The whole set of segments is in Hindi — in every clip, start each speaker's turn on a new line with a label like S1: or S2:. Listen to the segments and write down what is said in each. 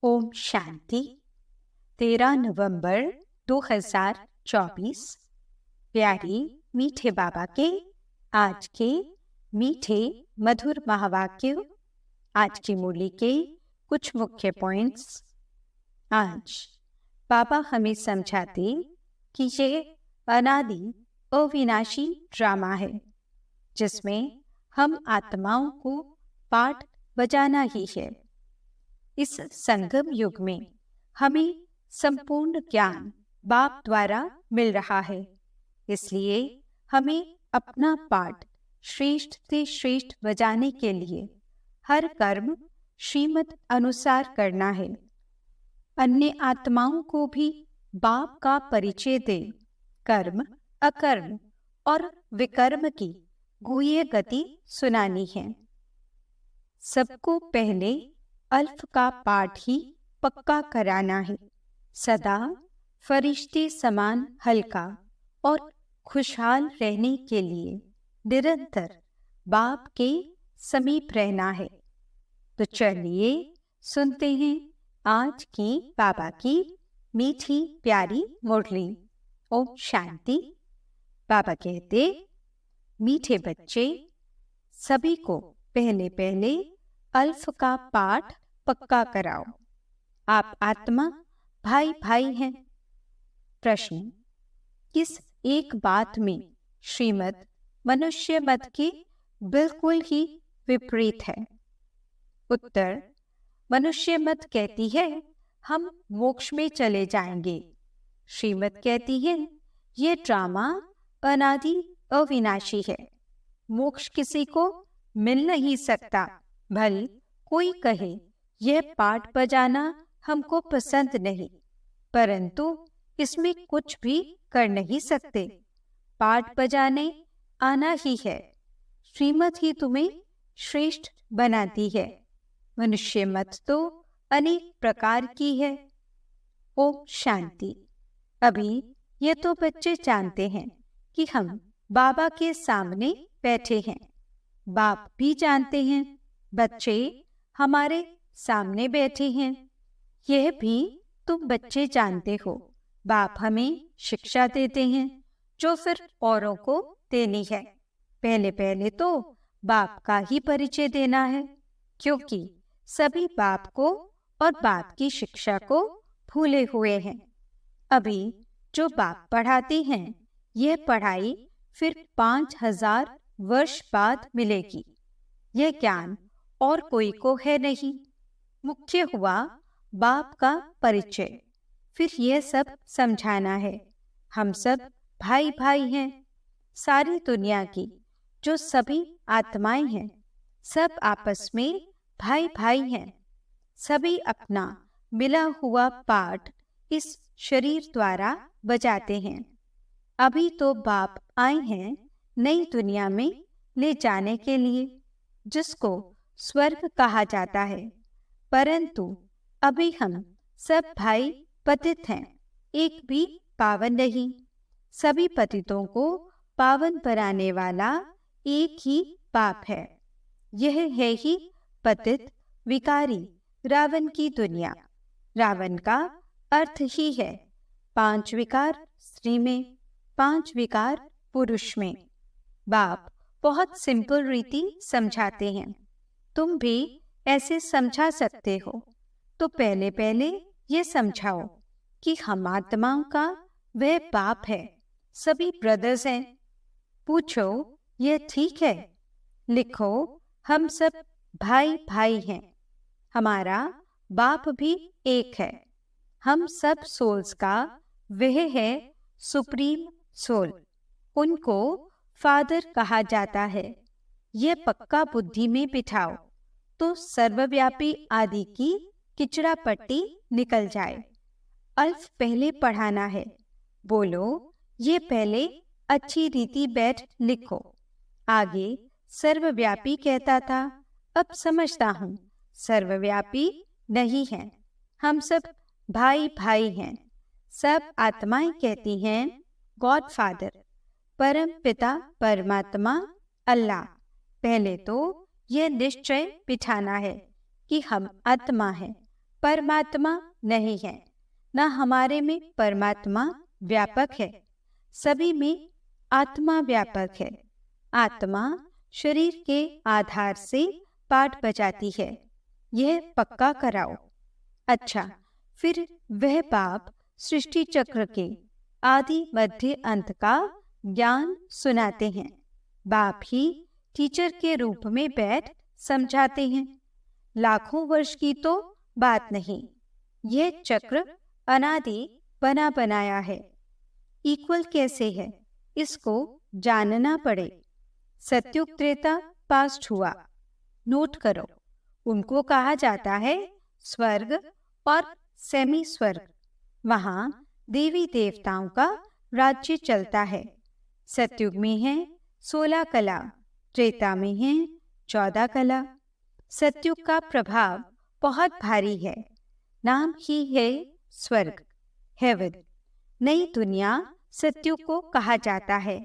S1: ओम शांति। 13 नवंबर 2024। प्यारी मीठे बाबा के आज के मीठे मधुर महावाक्य। आज की मुरली के कुछ मुख्य पॉइंट्स। आज बाबा हमें समझाते कि यह अनादि अविनाशी ड्रामा है जिसमें हम आत्माओं को पाठ बजाना ही है। इस संगम युग में हमें संपूर्ण ज्ञान बाप द्वारा मिल रहा है, इसलिए हमें अपना पाठ श्रेष्ठ से श्रेष्ठ बजाने के लिए हर कर्म श्रीमत अनुसार करना है। अन्य आत्माओं को भी बाप का परिचय दे कर्म अकर्म और विकर्म की गुह्य गति सुनानी है। सबको पहले अल्फ का पाठ ही पक्का कराना है। सदा फरिश्ते समान हल्का और खुशहाल रहने के लिए निरंतर बाप के समीप रहना है। तो चलिए सुनते हैं आज की बाबा की मीठी प्यारी मुरली। ओम शांति। बाबा कहते, मीठे बच्चे, सभी को पहले पहले अल्फ का पाठ पक्का कराओ। आप आत्मा भाई भाई हैं। प्रश्न, किस एक बात में श्रीमत मनुष्य मत के बिल्कुल ही विपरीत है? उत्तर, मनुष्य मत कहती है हम मोक्ष में चले जाएंगे। श्रीमत कहती है ये ड्रामा अनादि अविनाशी है, मोक्ष किसी को मिल नहीं सकता। भले कोई कहे यह पाठ बजाना हमको पसंद नहीं, परंतु इसमें कुछ भी कर नहीं सकते। पाठ बजाने आना ही है। श्रीमत ही तुम्हें श्रेष्ठ बनाती है। मनुष्य मत तो अनेक प्रकार की है। ओम शांति। अभी ये तो बच्चे जानते हैं कि हम बाबा के सामने बैठे हैं। बाप भी जानते हैं बच्चे हमारे सामने बैठे हैं। यह भी तुम बच्चे जानते हो। बाप हमें शिक्षा देते हैं जो फिर औरों को देनी है। पहले पहले तो बाप का ही परिचय देना है, क्योंकि सभी बाप को और बाप की शिक्षा को भूले हुए हैं। अभी जो बाप पढ़ाते हैं यह पढ़ाई फिर 5000 वर्ष बाद मिलेगी। यह ज्ञान और कोई को है नहीं। मुख्य हुआ बाप का परिचय, फिर यह सब समझाना है। हम सब भाई भाई हैं। सारी दुनिया की जो सभी आत्माएं हैं सब आपस में भाई भाई हैं। सभी अपना मिला हुआ पाठ इस शरीर द्वारा बजाते हैं। अभी तो बाप आए हैं नई दुनिया में ले जाने के लिए, जिसको स्वर्ग कहा जाता है, परंतु अभी हम सब भाई पतित हैं, एक भी पावन नहीं। सभी पतितों को पावन बनाने वाला एक ही बाप है। यह है ही पतित विकारी रावण की दुनिया। रावण का अर्थ ही है 5 विकार स्त्री में, 5 विकार पुरुष में। बाप बहुत सिंपल रीति समझाते हैं। तुम भी ऐसे समझा सकते हो। तो पहले पहले ये समझाओ कि हम आत्माओं का वह बाप है। सभी ब्रदर्स हैं। पूछो ये ठीक है? लिखो हम सब भाई भाई हैं। हमारा बाप भी एक है। हम सब सोल्स का वह है सुप्रीम सोल। उनको फादर कहा जाता है। ये पक्का बुद्धि में बिठाओ तो सर्वव्यापी आदि की किचड़ा पट्टी निकल जाए। अल्फ पहले पढ़ाना है। बोलो ये पहले अच्छी रीति बैठ लिखो। आगे सर्वव्यापी कहता था, अब समझता हूँ सर्वव्यापी नहीं है। हम सब भाई भाई हैं। सब आत्माएं कहती हैं गॉड फादर, परम पिता परमात्मा अल्लाह। पहले तो यह निश्चय बिठाना है कि हम आत्मा हैं, परमात्मा नहीं है, न हमारे में परमात्मा व्यापक है, सभी में आत्मा व्यापक है। आत्मा शरीर के आधार से पाठ बजाती है, यह पक्का कराओ। अच्छा, फिर वह बाप सृष्टि चक्र के आदि मध्य अंत का ज्ञान सुनाते हैं। बाप ही टीचर के रूप में बैठ समझाते हैं। लाखों वर्ष की तो बात नहीं, यह चक्र अनादि बना बनाया है। इक्वल कैसे है, इसको जानना पड़े। सत्युग त्रेता पास्ट हुआ, नोट करो। उनको कहा जाता है स्वर्ग और सेमी स्वर्ग। वहां देवी देवताओं का राज्य चलता है। सत्युग में है 16 कला, त्रेता में है 14 कला। सत्युग का प्रभाव बहुत भारी है, नाम ही है स्वर्ग, हेवन। नई दुनिया सत्युग को कहा जाता है,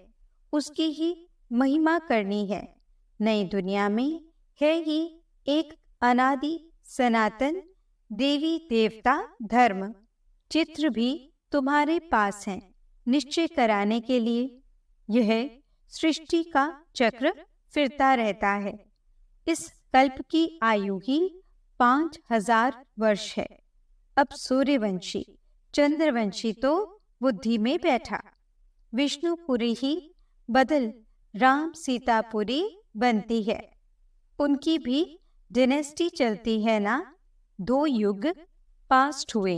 S1: उसकी ही महिमा करनी है। नई दुनिया में है ही एक अनादि सनातन देवी देवता धर्म। चित्र भी तुम्हारे पास हैं निश्चय कराने के लिए। यह सृष्टि का चक्र फिरता रहता है। इस कल्प की आयु ही 5000 वर्ष है। अब सूर्यवंशी चंद्रवंशी तो बुद्धि में बैठा, विष्णुपुरी ही बदल राम सीतापुरी बनती है। उनकी भी डिनेस्टी चलती है ना। 2 युग पास्ट हुए,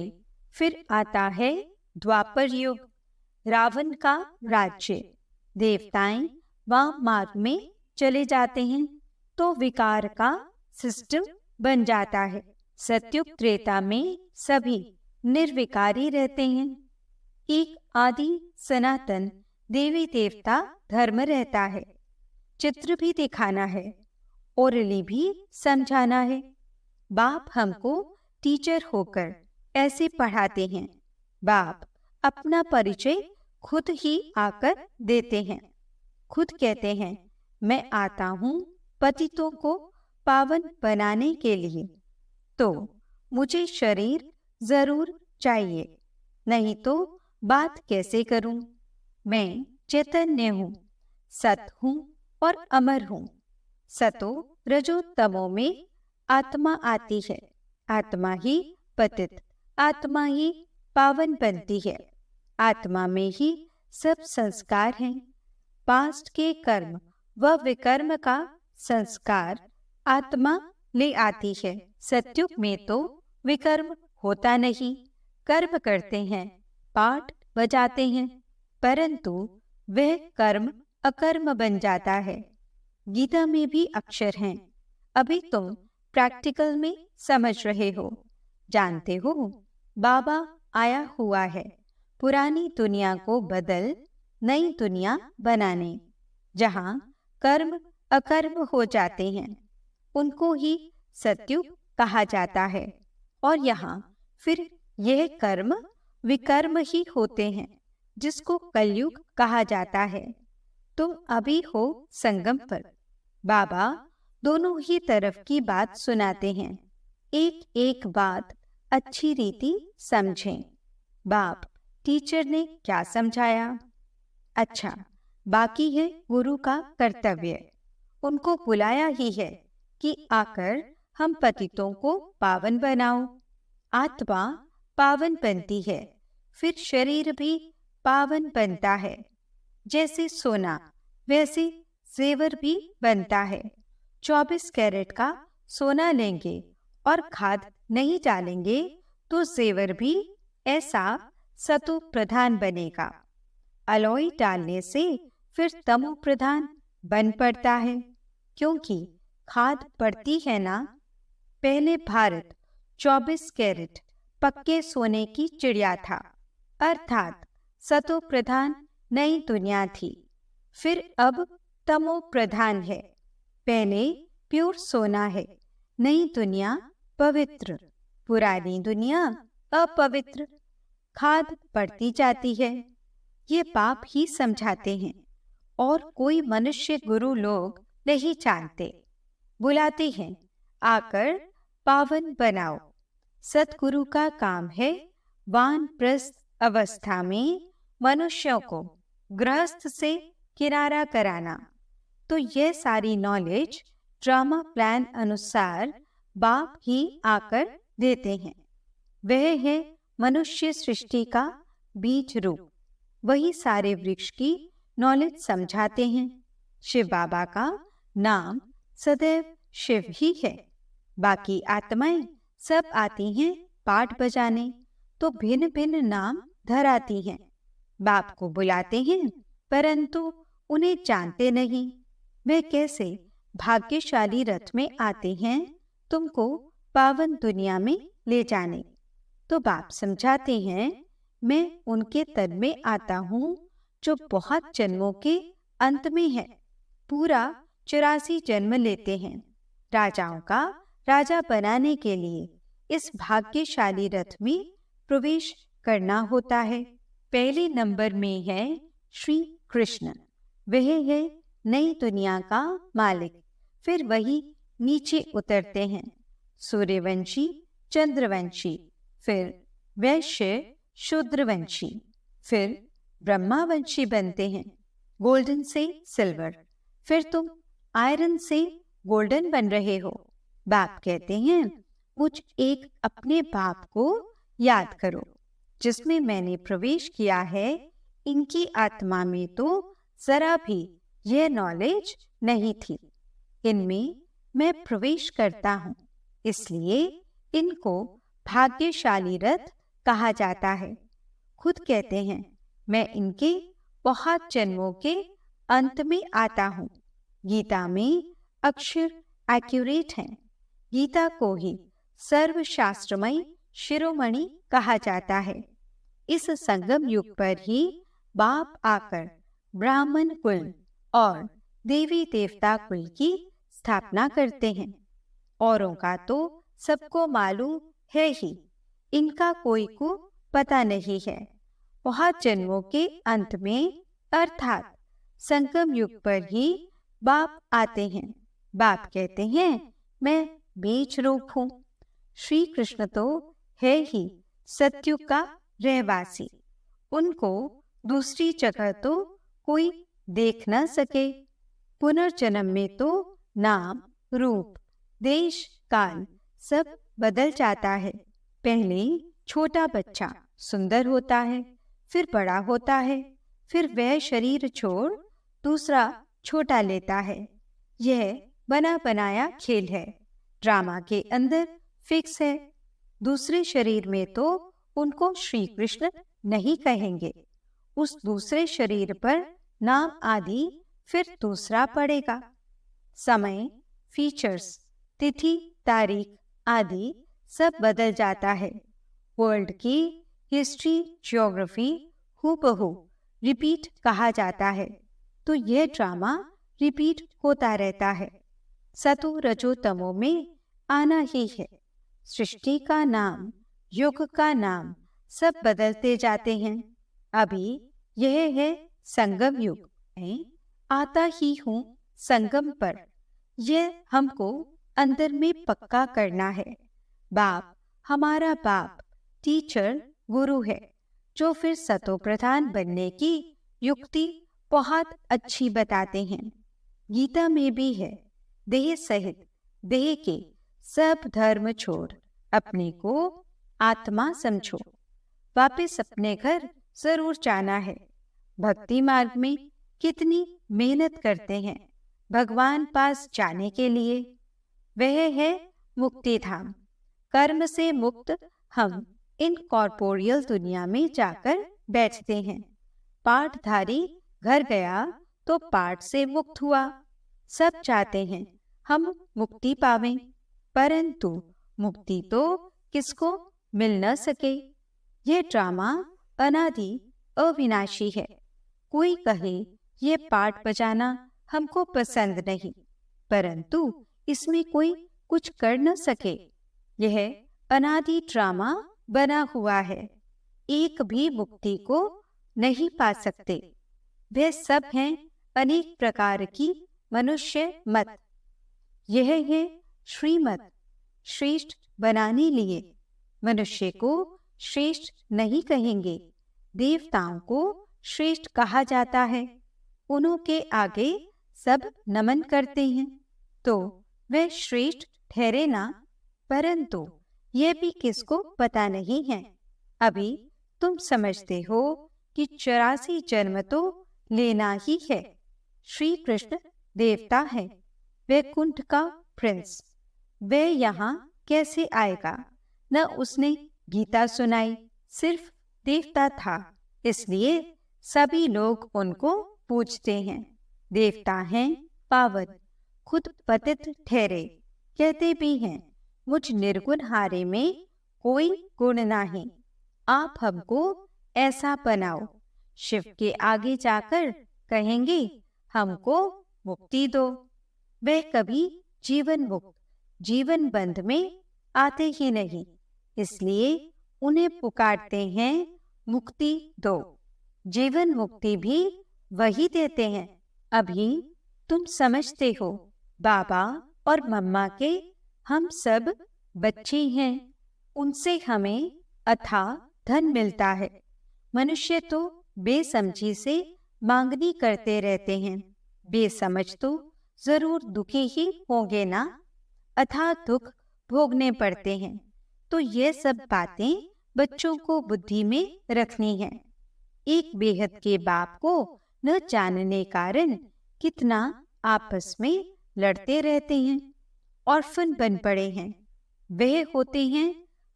S1: फिर आता है द्वापर युग, रावण का राज्य। देवताएं वाम मार्ग में चले जाते हैं तो विकार का सिस्टम बन जाता है। सत्युग त्रेता में सभी निर्विकारी रहते हैं। एक आदि सनातन देवी देवता धर्म रहता है। चित्र भी दिखाना है, ओरली भी समझाना है। बाप हमको टीचर होकर ऐसे पढ़ाते हैं। बाप अपना परिचय खुद ही आकर देते हैं। खुद कहते हैं, मैं आता हूँ पतितों को पावन बनाने के लिए, तो मुझे शरीर जरूर चाहिए, नहीं तो बात कैसे करूं। मैं चैतन्य हूँ, सत हूँ और अमर हूँ। सतो रजो तमो में आत्मा आती है। आत्मा ही पतित, आत्मा ही पावन बनती है। आत्मा में ही सब संस्कार हैं। पास्ट के कर्म व विकर्म का संस्कार आत्मा ले आती है। सत्युग में तो विकर्म होता नहीं, कर्म करते हैं, पाठ बजाते हैं, परंतु वह कर्म अकर्म बन जाता है। गीता में भी अक्षर हैं, अभी तुम प्रैक्टिकल में समझ रहे हो। जानते हो, बाबा आया हुआ है पुरानी दुनिया को बदल नई दुनिया बनाने। जहाँ कर्म अकर्म हो जाते हैं उनको ही सत्युग कहा जाता है, और यहाँ फिर यह कर्म विकर्म ही होते हैं जिसको कलयुग कहा जाता है। तुम अभी हो संगम पर। बाबा दोनों ही तरफ की बात सुनाते हैं। एक एक बात अच्छी रीति समझें। बाप टीचर ने क्या समझाया? अच्छा, बाकी है गुरु का कर्तव्य। उनको बुलाया ही है कि आकर हम पतितों को पावन बनाओ। आत्मा पावन बनती है, फिर शरीर भी पावन बनता है। जैसे सोना वैसे जेवर भी बनता है। 24 कैरेट का सोना लेंगे और खाद नहीं डालेंगे तो जेवर भी ऐसा सतो प्रधान बनेगा। अलॉय डालने से फिर तमो प्रधान बन पड़ता है, क्योंकि खाद पड़ती है ना। पहले भारत 24 कैरेट पक्के सोने की चिड़िया था, अर्थात सतो प्रधान नई दुनिया थी। फिर अब तमो प्रधान है। पहले प्योर सोना है, नई दुनिया पवित्र, पुरानी दुनिया अपवित्र। खाद पड़ती जाती है। ये बाप ही समझाते हैं, और कोई मनुष्य गुरु लोग नहीं जानते। बुलाते हैं, आकर पावन बनाओ। सतगुरु का काम है वानप्रस्थ अवस्था में मनुष्यों को गृहस्थ से किनारा कराना। तो यह सारी नॉलेज ड्रामा प्लान अनुसार बाप ही आकर देते हैं। वह है मनुष्य सृष्टि का बीज रूप। वही सारे वृक्ष की नॉलेज समझाते हैं। शिव बाबा का नाम सदैव शिव ही है। बाकी आत्माएं सब आती हैं पाठ बजाने, तो भिन्न भिन्न नाम धराती हैं। बाप को बुलाते हैं परंतु उन्हें जानते नहीं। वे कैसे भाग्यशाली रथ में आते हैं तुमको पावन दुनिया में ले जाने। तो बाप समझाते हैं, मैं उनके तन में आता हूँ जो बहुत जन्मों के अंत में है। पूरा 84 जन्म लेते हैं। राजाओं का राजा बनाने के लिए इस भाग्यशाली रथ में प्रवेश करना होता है। पहले नंबर में है श्री कृष्ण। वह है नई दुनिया का मालिक। फिर वही नीचे उतरते हैं, सूर्यवंशी, चंद्रवंशी, फिर वैश्य, शूद्रवंशी, फिर ब्रह्मावंशी बनते हैं, गोल्डन से सिल्वर। फिर तुम आयरन से गोल्डन बन रहे हो। बाप कहते हैं, मुझ एक अपने बाप को याद करो जिसमें मैंने प्रवेश किया है। इनकी आत्मा में तो जरा भी यह नॉलेज नहीं थी। इनमें मैं प्रवेश करता हूँ, इसलिए इनको भाग्यशाली रथ कहा जाता है। खुद कहते हैं, मैं इनके बहुत जन्मों के अंत में आता हूँ। गीता में अक्षर एक्यूरेट हैं। गीता को ही सर्वशास्त्रमय शिरोमणि कहा जाता है। इस संगम युग पर ही बाप आकर ब्राह्मण कुल और देवी देवता कुल की स्थापना करते हैं। औरों का तो सबको मालूम है ही, इनका कोई को पता नहीं है। बहुत जन्मों के अंत में अर्थात संगम युग पर ही बाप आते हैं। बाप कहते हैं, मैं बीज रूप हूँ। श्री कृष्ण तो है ही सत्युग का रहवासी। उनको दूसरी जगह तो कोई देख न सके। पुनर्जन्म में तो नाम, रूप, देश, काल सब बदल जाता है। पहले छोटा बच्चा सुंदर होता है, फिर बड़ा होता है, फिर वह शरीर छोड़ दूसरा छोटा लेता है। यह बना बनाया खेल है, ड्रामा के अंदर फिक्स है। दूसरे शरीर में तो उनको श्री कृष्ण नहीं कहेंगे। उस दूसरे शरीर पर नाम आदि फिर दूसरा पड़ेगा। समय, फीचर्स, तिथि, तारीख आदि सब बदल जाता है। वर्ल्ड की हिस्ट्री, ज्योग्राफी हूबहू रिपीट कहा जाता है। तो यह ड्रामा रिपीट होता रहता है। सतो रजो तमो में आना ही है। सृष्टि का नाम, युग का नाम सब बदलते जाते हैं। अभी यह है संगम युग। मैं आता ही हूँ संगम पर। यह हमको अंदर में पक्का करना है। बाप हमारा बाप, टीचर, गुरु है, जो फिर सतो प्रधान बनने की युक्ति बहुत अच्छी बताते हैं। गीता में भी है, देह सहित देह के सब धर्म छोड़ अपने को आत्मा समझो। वापिस अपने घर जरूर जाना है। भक्ति मार्ग में कितनी मेहनत करते हैं भगवान पास जाने के लिए। वह है मुक्ति धाम। कर्म से मुक्त हम इन कॉर्पोरियल दुनिया में जाकर बैठते हैं। पाठधारी घर गया तो पाठ से मुक्त हुआ। सब चाहते हैं हम मुक्ति पावें, परंतु मुक्ति तो किसको मिल न सके। यह ड्रामा अनादि अविनाशी है। कोई कहे ये पाठ बजाना हमको पसंद नहीं, परंतु इसमें कोई कुछ कर न सके। यह अनादि ड्रामा बना हुआ है। एक भी मुक्ति को नहीं पा सकते। वे सब हैं अनेक प्रकार की मनुष्य मत। यह है श्रीमत, श्रेष्ठ बनाने लिए। मनुष्य को श्रेष्ठ नहीं कहेंगे, देवताओं को श्रेष्ठ कहा जाता है। उन्हों के आगे सब नमन करते हैं, तो वह श्रेष्ठ ठहरे ना। परंतु यह भी किसको पता नहीं है। अभी तुम समझते हो कि 84 जन्म तो लेना ही है। श्री कृष्ण देवता है, वैकुंठ का प्रिंस। वह यहाँ कैसे आएगा? न उसने गीता सुनाई, सिर्फ देवता था, इसलिए सभी लोग उनको पूजते हैं। देवता हैं पावन, खुद पतित ठहरे, कहते भी हैं मुझ निर्गुण हारे में कोई गुण नहीं, आप हमको ऐसा बनाओ। शिव के आगे जाकर कहेंगे हमको मुक्ति दो। वह कभी जीवन मुक्त, जीवन बंध में आते ही नहीं, इसलिए उन्हें पुकारते हैं मुक्ति दो। जीवन मुक्ति भी वही देते हैं। अभी तुम समझते हो, बाबा और मम्मा के हम सब बच्चे हैं, उनसे हमें अथाह धन मिलता है। मनुष्य तो बेसमझी से मांगनी करते रहते हैं, बेसमझ तो जरूर दुखी ही होंगे ना। अथाह दुख भोगने पड़ते हैं, तो ये सब बातें बच्चों को बुद्धि में रखनी है। एक बेहद के बाप को न जानने कारण कितना आपस में लड़ते रहते हैं, ऑर्फन बन पड़े हैं। वह होते हैं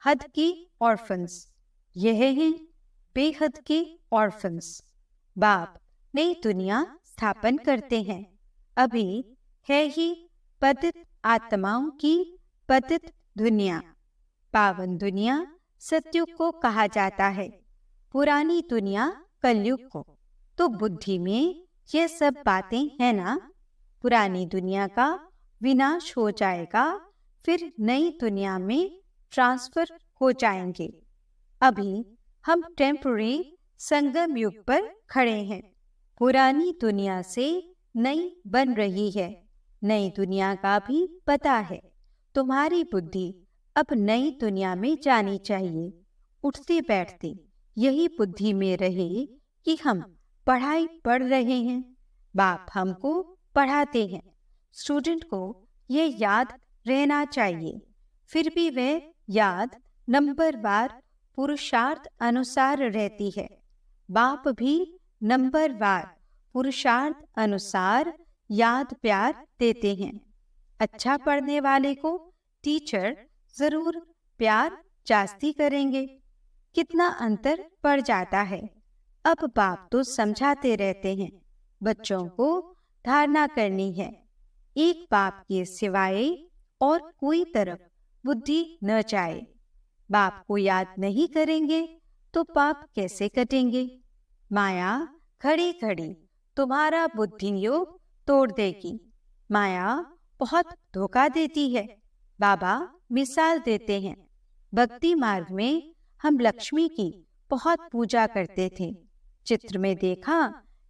S1: हद के ऑर्फन्स, यह हैं बेहद के ऑर्फन्स। बाप नई दुनिया स्थापन करते हैं। अभी है ही पतित आत्माओं की पतित दुनिया। पावन दुनिया सतयुग को कहा जाता है, पुरानी दुनिया कलयुग को। तो बुद्धि में ये सब बातें हैं ना। पुरानी दुनिया का विनाश हो जाएगा, फिर नई दुनिया में ट्रांसफर हो जाएंगे। अभी हम टेम्पररी संगम युग पर खड़े हैं। पुरानी दुनिया से नई बन रही है, नई दुनिया का भी पता है। तुम्हारी बुद्धि अब नई दुनिया में जानी चाहिए। उठते बैठते यही बुद्धि में रहे कि हम पढ़ाई पढ़ रहे हैं, बाप हमको पढ़ाते हैं। स्टूडेंट को ये याद रहना चाहिए, फिर भी वह याद नंबरवार पुरुषार्थ अनुसार रहती है। बाप भी नंबरवार पुरुषार्थ अनुसार याद प्यार देते हैं। अच्छा पढ़ने वाले को टीचर जरूर प्यार जास्ती करेंगे। कितना अंतर पड़ जाता है। अब बाप तो समझाते रहते हैं, बच्चों को धारणा करनी है। एक बाप के सिवाय और कोई तरफ बुद्धि न जाए। बाप को याद नहीं करेंगे तो पाप कैसे कटेंगे। माया खड़ी खड़ी तुम्हारा बुद्धि योग तोड़ देगी। माया बहुत धोखा देती है। बाबा मिसाल देते हैं, भक्ति मार्ग में हम लक्ष्मी की बहुत पूजा करते थे। चित्र में देखा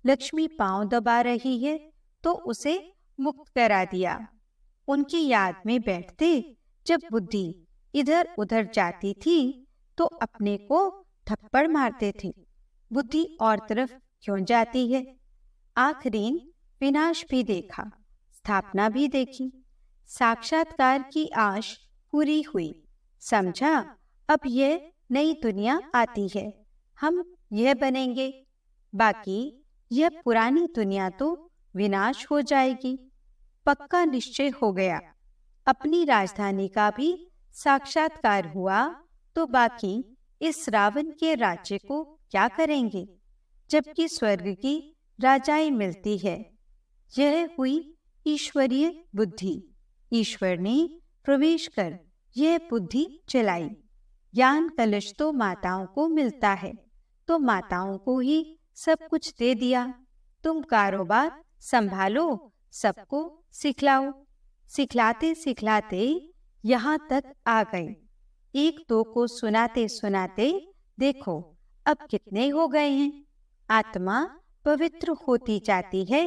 S1: लक्ष्मी पांव दबा रही है तो उसे मुक्त करा दिया। उनकी याद में बैठते जब बुद्धि इधर उधर जाती थी तो अपने को थप्पड़ मारते थे। बुद्धि और तरफ क्यों जाती है। आखिरीन विनाश भी देखा, स्थापना भी देखी। साक्षात्कार की आश पूरी हुई। समझा अब यह नई दुनिया आती है, हम यह बनेंगे। बाकी यह पुरानी दुनिया तो विनाश हो जाएगी। पक्का निश्चय हो गया। अपनी राजधानी का भी साक्षात्कार हुआ तो बाकी इस रावण के राज्य को क्या करेंगे, जबकि स्वर्ग की राजाई मिलती है। यह हुई ईश्वरीय बुद्धि। ईश्वर ने प्रवेश कर यह बुद्धि चलाई। ज्ञान कलश तो माताओं को मिलता है, तो माताओं को ही सब कुछ दे दिया। तुम कारोबार संभालो, सबको सिखलाओ। सिखलाते सिखलाते यहाँ तक आ गए। एक दो को सुनाते सुनाते देखो अब कितने हो गए हैं। आत्मा पवित्र होती जाती है,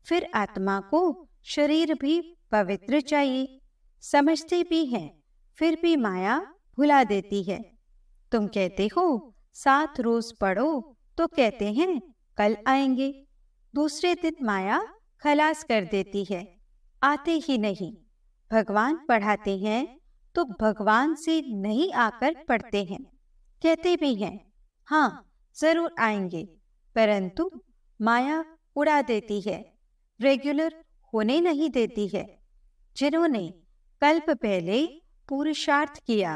S1: फिर आत्मा को शरीर भी पवित्र चाहिए। समझते भी हैं, फिर भी माया भुला देती है। तुम कहते हो 7 रोज पढ़ो तो कहते हैं कल आएंगे। दूसरे दिन माया खलास कर देती है, आते ही नहीं। भगवान पढ़ाते हैं तो भगवान से नहीं आकर पढ़ते हैं। कहते भी हैं हाँ जरूर आएंगे, परंतु माया उड़ा देती है, रेगुलर होने नहीं देती है। जिन्होंने कल्प पहले पुरुषार्थ किया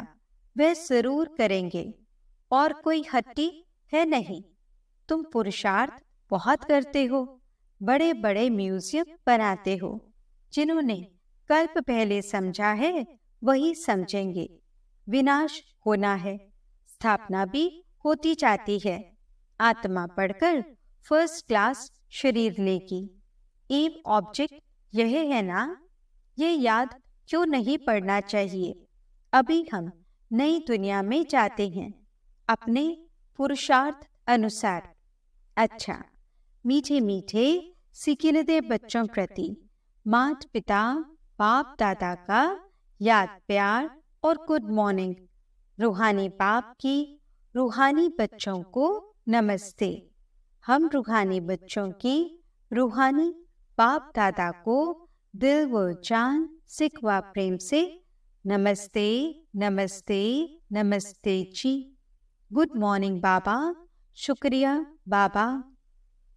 S1: वह जरूर करेंगे, और कोई हट्टी है नहीं। तुम पुरुषार्थ बहुत करते हो, बड़े बड़े म्यूजियम बनाते हो। जिन्होंने कल्प पहले समझा है वही समझेंगे। विनाश होना है, स्थापना भी होती जाती है। आत्मा पढ़कर फर्स्ट क्लास शरीर लेगी। एम ऑब्जेक्ट यह है ना, ये याद क्यों नहीं पड़ना चाहिए। अभी हम नई दुनिया में जाते हैं अपने पुरुषार्थ अनुसार। अच्छा, मीठे मीठे सिकिलदे बच्चों प्रति माता पिता बाप दादा का याद प्यार और गुड मॉर्निंग। रूहानी बाप की रूहानी बच्चों को नमस्ते। हम रूहानी बच्चों की रूहानी बाप दादा को दिल व जान सिख व प्रेम से नमस्ते नमस्ते नमस्ते जी। गुड मॉर्निंग बाबा, शुक्रिया बाबा।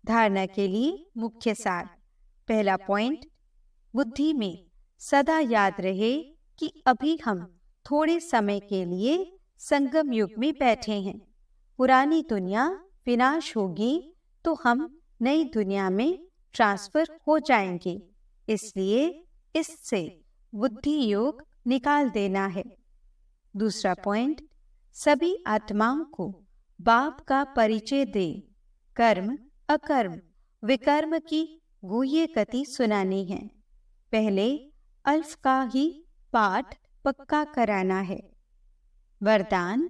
S1: धारणा के लिए मुख्य सार। पहला पॉइंट, बुद्धि में सदा याद रहे कि अभी हम थोड़े समय के लिए संगम युग में बैठे हैं। पुरानी दुनिया विनाश होगी तो हम नई दुनिया में ट्रांसफर हो जाएंगे, इसलिए इससे बुद्धि योग निकाल देना है। दूसरा पॉइंट, सभी आत्माओं को बाप का परिचय दे। कर्म अकर्म विकर्म की गुह्य कथि सुनानी है। पहले अल्फ का ही पाठ पक्का कराना है। वरदान,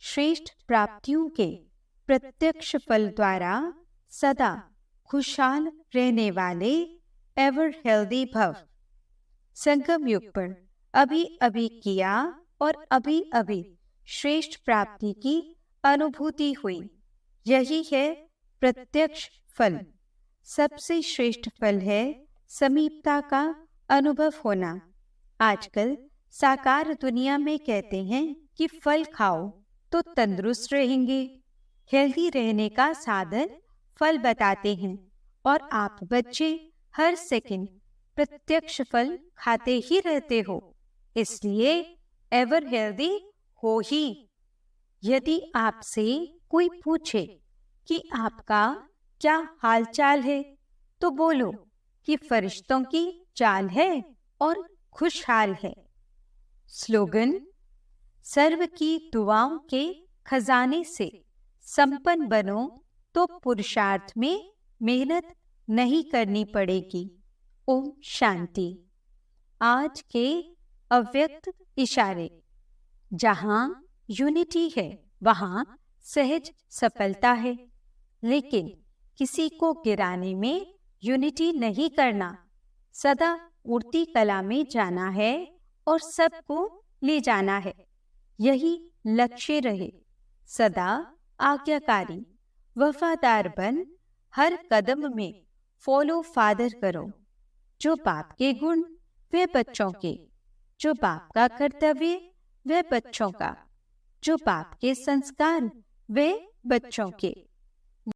S1: श्रेष्ठ प्राप्तियों के प्रत्यक्ष फल द्वारा सदा खुशहाल रहने वाले एवर हेल्दी भव। संगम युग पर अभी अभी किया और अभी अभी श्रेष्ठ प्राप्ति की अनुभूति हुई, यही है प्रत्यक्ष फल। सबसे श्रेष्ठ फल है समीपता का अनुभव होना। आजकल साकार दुनिया में कहते हैं कि फल खाओ तो तंदुरुस्त रहेंगे। हेल्दी रहने का साधन फल बताते हैं, और आप बच्चे हर सेकंड प्रत्यक्ष फल खाते ही रहते हो, इसलिए एवर हेल्दी हो ही। यदि आपसे कोई पूछे कि आपका क्या हालचाल है, तो बोलो कि फरिश्तों की चाल है और खुशहाल है। स्लोगन, सर्व की दुआओं के खजाने से संपन्न बनो तो पुरुषार्थ में मेहनत नहीं करनी पड़ेगी। ओम शांति। आज के अव्यक्त इशारे। जहाँ यूनिटी है वहाँ सहज सफलता है, लेकिन किसी को गिराने में यूनिटी नहीं करना। सदा उड़ती कला में जाना है और सबको ले जाना है, यही लक्ष्य रहे। सदा आज्ञाकारी वफादार बन हर कदम में फॉलो फादर करो। जो बाप के गुण वे बच्चों के, जो बाप का कर्तव्य वे बच्चों का, जो बाप के संस्कार वे बच्चों के।